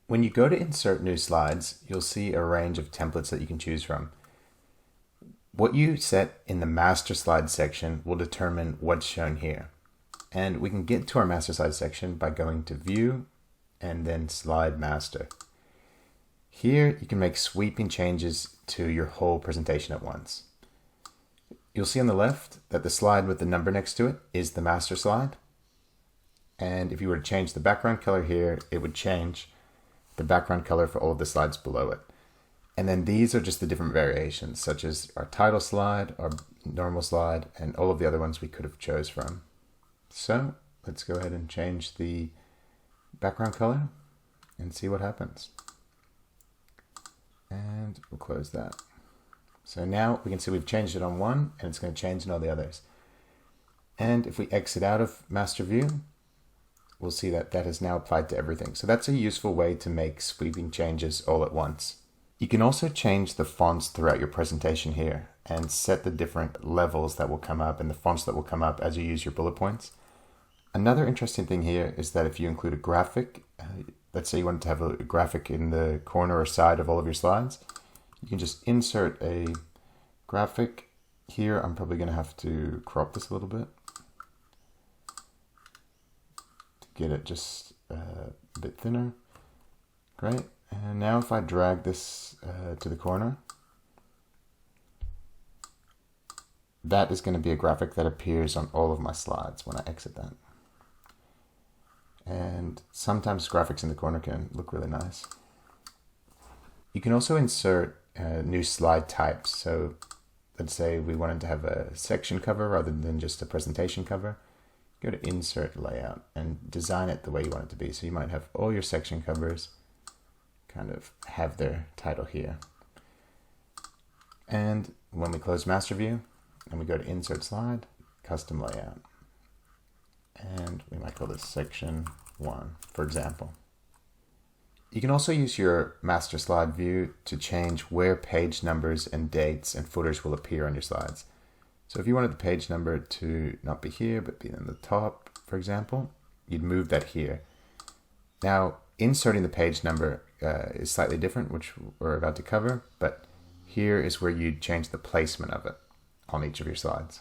When you go to insert new slides, you'll see a range of templates that you can choose from. What you set in the master slide section will determine what's shown here. And we can get to our master slide section by going to View and then Slide Master. Here you can make sweeping changes to your whole presentation at once. You'll see on the left that the slide with the number next to it is the master slide. And if you were to change the background color here, it would change the background color for all of the slides below it. And then these are just the different variations, such as our title slide, our normal slide, and all of the other ones we could have chose from. So let's go ahead and change the background color and see what happens. And we'll close that. So now we can see we've changed it on one, and it's going to change in all the others. And if we exit out of master view, we'll see that that is now applied to everything. So that's a useful way to make sweeping changes all at once. You can also change the fonts throughout your presentation here and set the different levels that will come up and the fonts that will come up as you use your bullet points. Another interesting thing here is that if you include a graphic, let's say you wanted to have a graphic in the corner or side of all of your slides, you can just insert a graphic. Here I'm probably going to have to crop this a little bit to get it just a bit thinner. Great. And now if I drag this to the corner, that is going to be a graphic that appears on all of my slides when I exit that. And sometimes graphics in the corner can look really nice. You can also insert new slide types. So let's say we wanted to have a section cover rather than just a presentation cover. Go to Insert Layout and design it the way you want it to be. So you might have all your section covers kind of have their title here. And when we close Master View and we go to Insert Slide, Custom Layout. And we might call this Section 1, for example. You can also use your master slide view to change where page numbers and dates and footers will appear on your slides. So if you wanted the page number to not be here, but be in the top, for example, you'd move that here. Now, inserting the page number is slightly different, which we're about to cover, but here is where you'd change the placement of it on each of your slides.